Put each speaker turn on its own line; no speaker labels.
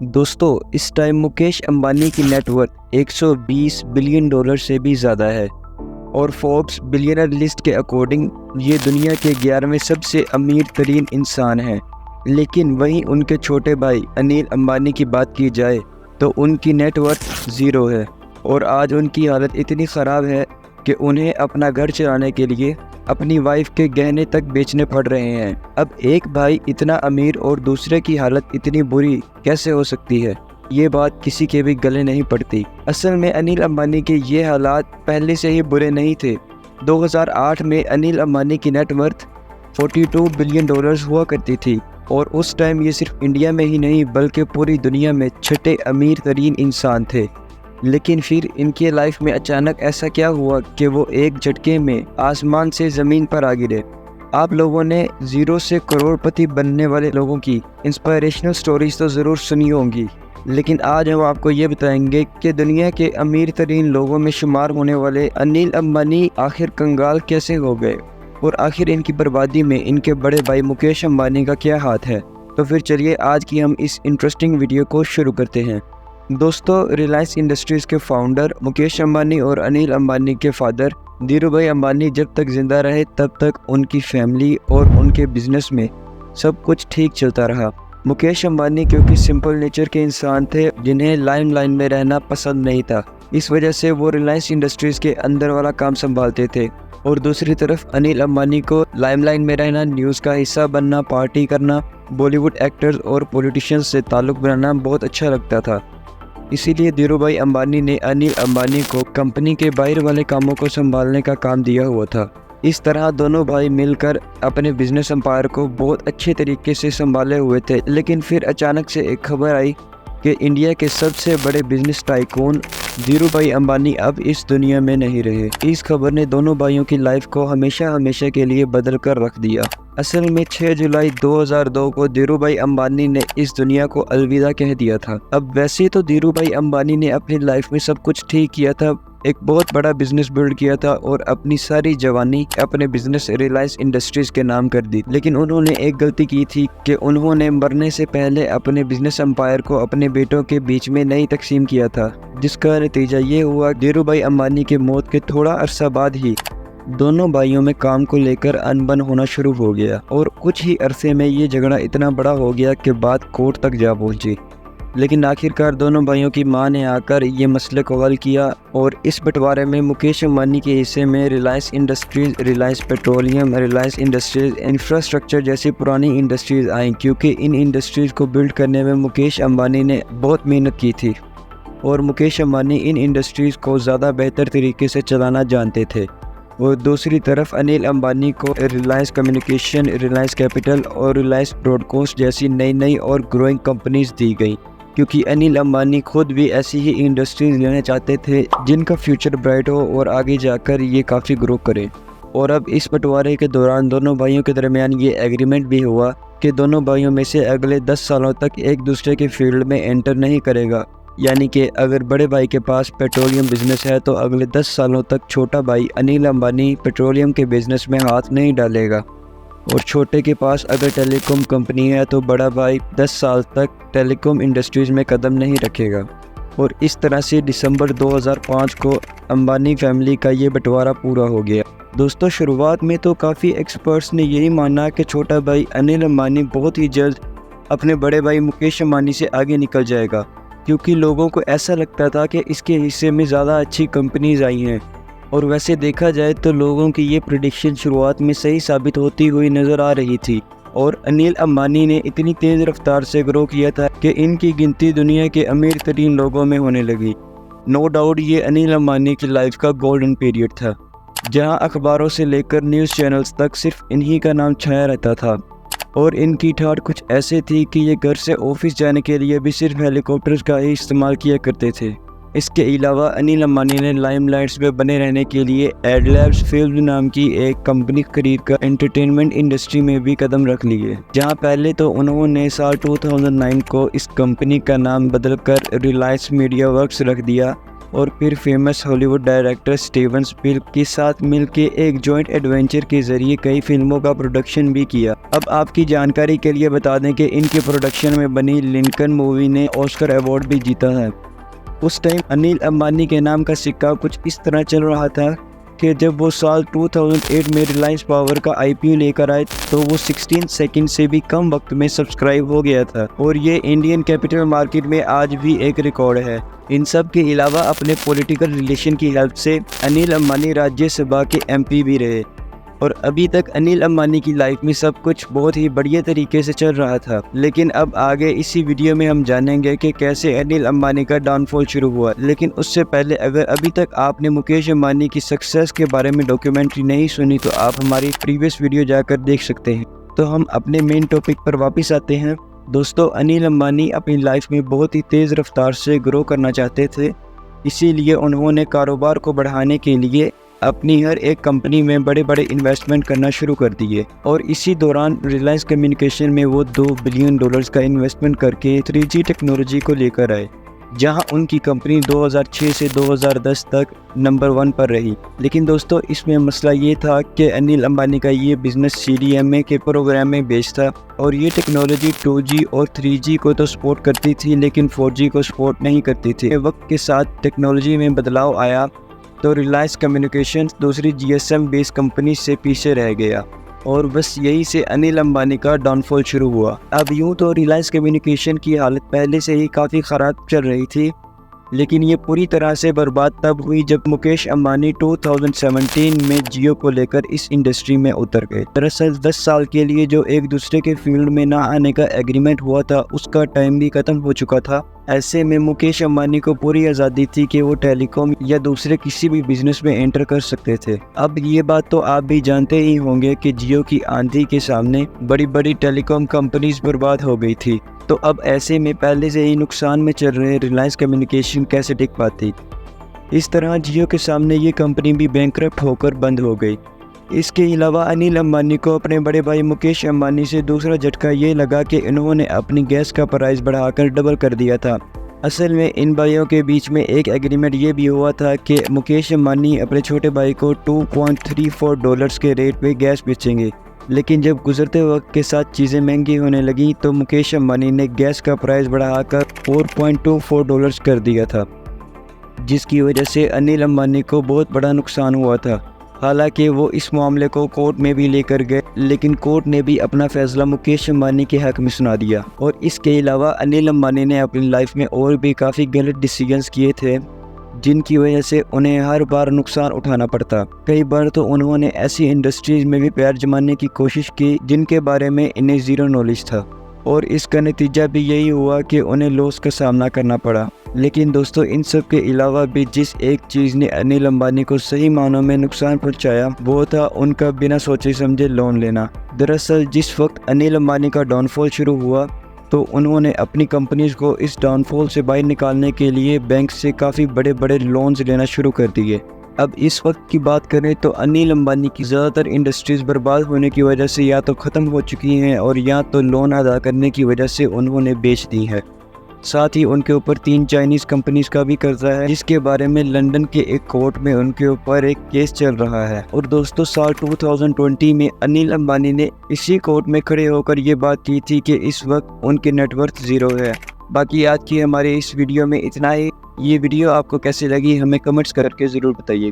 दोस्तों, इस टाइम मुकेश अंबानी की नेटवर्थ 120 बिलियन डॉलर से भी ज़्यादा है और फोर्ब्स बिलियनर लिस्ट के अकॉर्डिंग ये दुनिया के 11वें सबसे अमीर तरीन इंसान हैं। लेकिन वहीं उनके छोटे भाई अनिल अंबानी की बात की जाए तो उनकी नेटवर्थ ज़ीरो है और आज उनकी हालत इतनी ख़राब है कि उन्हें अपना घर चलाने के लिए अपनी वाइफ के गहने तक बेचने पड़ रहे हैं। अब एक भाई इतना अमीर और दूसरे की हालत इतनी बुरी कैसे हो सकती है? ये बात किसी के भी गले नहीं पड़ती। असल में अनिल अंबानी के ये हालात पहले से ही बुरे नहीं थे। 2008 में अनिल अंबानी की नेटवर्थ 42 बिलियन डॉलर्स हुआ करती थी और उस टाइम ये सिर्फ इंडिया में ही नहीं बल्कि पूरी दुनिया में छठे अमीर तरीन इंसान थे। लेकिन फिर इनकी लाइफ में अचानक ऐसा क्या हुआ कि वो एक झटके में आसमान से ज़मीन पर आ गिरे। आप लोगों ने ज़ीरो से करोड़पति बनने वाले लोगों की इंस्पायरेशनल स्टोरीज तो ज़रूर सुनी होंगी, लेकिन आज हम आपको ये बताएंगे कि दुनिया के अमीर तरीन लोगों में शुमार होने वाले अनिल अंबानी आखिर कंगाल कैसे हो गए और आखिर इनकी बर्बादी में इनके बड़े भाई मुकेश अंबानी का क्या हाथ है। तो फिर चलिए आज की हम इस इंटरेस्टिंग वीडियो को शुरू करते हैं। दोस्तों, रिलायंस इंडस्ट्रीज़ के फाउंडर मुकेश अंबानी और अनिल अंबानी के फादर धीरूभाई अंबानी जब तक ज़िंदा रहे तब तक उनकी फैमिली और उनके बिजनेस में सब कुछ ठीक चलता रहा। मुकेश अंबानी क्योंकि सिंपल नेचर के इंसान थे जिन्हें लाइमलाइट में रहना पसंद नहीं था, इस वजह से वो रिलायंस इंडस्ट्रीज़ के अंदर वाला काम संभालते थे। और दूसरी तरफ अनिल अंबानी को लाइमलाइट में रहना, न्यूज़ का हिस्सा बनना, पार्टी करना, बॉलीवुड एक्टर्स और पॉलिटिशियंस से ताल्लुक़ बनाना बहुत अच्छा लगता था। इसीलिए धीरूभाई अंबानी ने अनिल अंबानी को कंपनी के बाहर वाले कामों को संभालने का काम दिया हुआ था। इस तरह दोनों भाई मिलकर अपने बिजनेस एम्पायर को बहुत अच्छे तरीके से संभाले हुए थे। लेकिन फिर अचानक से एक खबर आई कि इंडिया के सबसे बड़े बिजनेस टाइकून धीरूभाई अंबानी अब इस दुनिया में नहीं रहे। इस खबर ने दोनों भाइयों की लाइफ को हमेशा हमेशा के लिए बदल कर रख दिया। असल में 6 जुलाई 2002 को धीरूभाई अंबानी ने इस दुनिया को अलविदा कह दिया था। अब वैसे तो धीरूभाई अंबानी ने अपनी लाइफ में सब कुछ ठीक किया था, एक बहुत बड़ा बिजनेस बिल्ड किया था और अपनी सारी जवानी अपने बिजनेस रिलायंस इंडस्ट्रीज के नाम कर दी। लेकिन उन्होंने एक गलती की थी कि उन्होंने मरने से पहले अपने बिजनेस एम्पायर को अपने बेटों के बीच में नहीं तकसीम किया था, जिसका नतीजा ये हुआ धीरूभाई अंबानी के मौत के थोड़ा अरसा बाद ही दोनों भाइयों में काम को लेकर अनबन होना शुरू हो गया और कुछ ही अरसे में ये झगड़ा इतना बड़ा हो गया कि बात कोर्ट तक जा पहुंची। लेकिन आखिरकार दोनों भाइयों की मां ने आकर ये मसले को हल किया और इस बंटवारे में मुकेश अंबानी के हिस्से में Reliance industries, Reliance petroleum, Reliance industries infrastructure जैसी पुरानी इंडस्ट्रीज आई, क्योंकि इन इंडस्ट्रीज को बिल्ड करने में मुकेश अंबानी ने बहुत मेहनत की थी और मुकेश अंबानी इन इंडस्ट्रीज को ज़्यादा बेहतर तरीके से चलाना जानते थे। और दूसरी तरफ अनिल अंबानी को रिलायंस कम्युनिकेशन, रिलायंस कैपिटल और रिलायंस ब्रॉडकास्ट जैसी नई नई और ग्रोइंग कंपनीज दी गई, क्योंकि अनिल अंबानी खुद भी ऐसी ही इंडस्ट्रीज लेना चाहते थे जिनका फ्यूचर ब्राइट हो और आगे जाकर ये काफ़ी ग्रो करे। और अब इस बंटवारे के दौरान दोनों भाइयों के दरमियान ये एग्रीमेंट भी हुआ कि दोनों भाइयों में से अगले 10 सालों तक एक दूसरे के फील्ड में एंटर नहीं करेगा। यानी कि अगर बड़े भाई के पास पेट्रोलियम बिजनेस है तो अगले 10 सालों तक छोटा भाई अनिल अंबानी पेट्रोलियम के बिजनेस में हाथ नहीं डालेगा, और छोटे के पास अगर टेलीकॉम कंपनी है तो बड़ा भाई 10 साल तक टेलीकॉम इंडस्ट्रीज़ में कदम नहीं रखेगा। और इस तरह से दिसंबर 2005 को अंबानी फैमिली का ये बंटवारा पूरा हो गया। दोस्तों, शुरुआत में तो काफ़ी एक्सपर्ट्स ने यही माना कि छोटा भाई अनिल अंबानी बहुत ही जल्द अपने बड़े भाई मुकेश अंबानी से आगे निकल जाएगा, क्योंकि लोगों को ऐसा लगता था कि इसके हिस्से में ज़्यादा अच्छी कंपनीज आई हैं। और वैसे देखा जाए तो लोगों की ये प्रेडिक्शन शुरुआत में सही साबित होती हुई नज़र आ रही थी और अनिल अंबानी ने इतनी तेज़ रफ्तार से ग्रो किया था कि इनकी गिनती दुनिया के अमीर तरीन लोगों में होने लगी। नो डाउट ये अनिल अंबानी की लाइफ का गोल्डन पीरियड था, जहां अखबारों से लेकर न्यूज़ चैनल्स तक सिर्फ इन्हीं का नाम छाया रहता था। और इनकी ठाट कुछ ऐसे थी कि ये घर से ऑफिस जाने के लिए भी सिर्फ हेलीकॉप्टर्स का ही इस्तेमाल किया करते थे। इसके अलावा अनिल अंबानी ने लाइमलाइट्स में बने रहने के लिए एडलैब्स फिल्म नाम की एक कंपनी खरीद कर एंटरटेनमेंट इंडस्ट्री में भी कदम रख लिए, जहां पहले तो उन्होंने साल 2009 को इस कंपनी का नाम बदलकर रिलायंस मीडिया वर्क्स रख दिया और फिर famous Hollywood director Steven Spielberg के साथ मिलकर एक जॉइंट एडवेंचर के जरिए कई फिल्मों का प्रोडक्शन भी किया। अब आपकी जानकारी के लिए बता दें कि इनके प्रोडक्शन में बनी लिंकन मूवी ने ऑस्कर अवार्ड भी जीता है। उस टाइम अनिल अंबानी के नाम का सिक्का कुछ इस तरह चल रहा था कि जब वो साल 2008 में रिलायंस पावर का IPO लेकर आए तो वो 16 सेकंड से भी कम वक्त में सब्सक्राइब हो गया था और ये इंडियन कैपिटल मार्केट में आज भी एक रिकॉर्ड है। इन सब के अलावा अपने पॉलिटिकल रिलेशन की हेल्प से अनिल अंबानी राज्यसभा के MP भी रहे और अभी तक अनिल अंबानी की लाइफ में सब कुछ बहुत ही बढ़िया तरीके से चल रहा था। लेकिन अब आगे इसी वीडियो में हम जानेंगे कि कैसे अनिल अंबानी का डाउनफॉल शुरू हुआ। लेकिन उससे पहले अगर अभी तक आपने मुकेश अंबानी की सक्सेस के बारे में डॉक्यूमेंट्री नहीं सुनी तो आप हमारी प्रीवियस वीडियो जाकर देख सकते हैं। तो हम अपने मेन टॉपिक पर वापस आते हैं। दोस्तों, अनिल अंबानी अपनी लाइफ में बहुत ही तेज़ रफ्तार से ग्रो करना चाहते थे, इसीलिए उन्होंने कारोबार को बढ़ाने के लिए अपनी हर एक कंपनी में बड़े बड़े इन्वेस्टमेंट करना शुरू कर दिए और इसी दौरान रिलायंस कम्युनिकेशन में वो $2 बिलियन का इन्वेस्टमेंट करके 3G टेक्नोलॉजी को लेकर आए, जहां उनकी कंपनी 2006 से 2010 तक नंबर 1 पर रही। लेकिन दोस्तों, इसमें मसला ये था कि अनिल अंबानी का ये बिज़नेस CDMA के प्रोग्राम में बेस्ड था और ये टेक्नोलॉजी 2G और 3G को तो सपोर्ट करती थी लेकिन 4G को सपोर्ट नहीं करती थी। वक्त के साथ टेक्नोलॉजी में बदलाव आया तो रिलायंस कम्युनिकेशंस दूसरी GSM बेस्ड कंपनी से पीछे रह गया और बस यही से अनिल अंबानी का डाउनफॉल शुरू हुआ। अब यूँ तो रिलायंस कम्युनिकेशन की हालत पहले से ही काफ़ी ख़राब चल रही थी, लेकिन ये पूरी तरह से बर्बाद तब हुई जब मुकेश अंबानी 2017 में जियो को लेकर इस इंडस्ट्री में उतर गए। दरअसल 10 साल के लिए जो एक दूसरे के फील्ड में ना आने का एग्रीमेंट हुआ था उसका टाइम भी ख़त्म हो चुका था। ऐसे में मुकेश अंबानी को पूरी आज़ादी थी कि वो टेलीकॉम या दूसरे किसी भी बिजनेस में एंटर कर सकते थे। अब ये बात तो आप भी जानते ही होंगे कि जियो की आंधी के सामने बड़ी बड़ी टेलीकॉम कंपनीज बर्बाद हो गई थी। तो अब ऐसे में पहले से ही नुकसान में चल रहे रिलायंस कम्युनिकेशन कैसे टिक पाती। इस तरह जियो के सामने ये कंपनी भी बैंकरप्ट होकर बंद हो गई। इसके अलावा अनिल अंबानी को अपने बड़े भाई मुकेश अंबानी से दूसरा झटका ये लगा कि इन्होंने अपनी गैस का प्राइस बढ़ाकर डबल कर दिया था। असल में इन भाइयों के बीच में एक एग्रीमेंट ये भी हुआ था कि मुकेश अंबानी अपने छोटे भाई को $2.34 के रेट पे गैस बेचेंगे। लेकिन जब गुजरते वक्त के साथ चीज़ें महंगी होने लगी तो मुकेश अंबानी ने गैस का प्राइस बढ़ाकर $4.24 कर दिया था, जिसकी वजह से अनिल अंबानी को बहुत बड़ा नुकसान हुआ था। हालांकि वो इस मामले को कोर्ट में भी लेकर गए, लेकिन कोर्ट ने भी अपना फैसला मुकेश अंबानी के हक में सुना दिया। और इसके अलावा अनिल अंबानी ने अपनी लाइफ में और भी काफ़ी गलत डिसीजंस किए थे, जिनकी वजह से उन्हें हर बार नुकसान उठाना पड़ता। कई बार तो उन्होंने ऐसी इंडस्ट्रीज़ में भी पैर जमाने की कोशिश की जिनके बारे में इन्हें ज़ीरो नॉलेज था और इसका नतीजा भी यही हुआ कि उन्हें लॉस का सामना करना पड़ा। लेकिन दोस्तों, इन सब के अलावा भी जिस एक चीज़ ने अनिल अंबानी को सही मानों में नुकसान पहुंचाया वो था उनका बिना सोचे समझे लोन लेना। दरअसल जिस वक्त अनिल अंबानी का डाउनफॉल शुरू हुआ तो उन्होंने अपनी कंपनीज को इस डाउनफॉल से बाहर निकालने के लिए बैंक से काफ़ी बड़े बड़े लोन्स लेना शुरू कर दिए। अब इस वक्त की बात करें तो अनिल अंबानी की ज़्यादातर इंडस्ट्रीज़ बर्बाद होने की वजह से या तो ख़त्म हो चुकी हैं और या तो लोन अदा करने की वजह से उन्होंने बेच दी है। साथ ही उनके ऊपर 3 चाइनीज़ कंपनीज़ का भी कर्जा है, जिसके बारे में लंदन के एक कोर्ट में उनके ऊपर एक केस चल रहा है। और दोस्तों, साल 2020 में अनिल अंबानी ने इसी कोर्ट में खड़े होकर ये बात की थी कि इस वक्त उनकी नेटवर्थ ज़ीरो है। बाकी आज की हमारे इस वीडियो में इतना ही। ये वीडियो आपको कैसी लगी हमें कमेंट्स करके ज़रूर बताइए।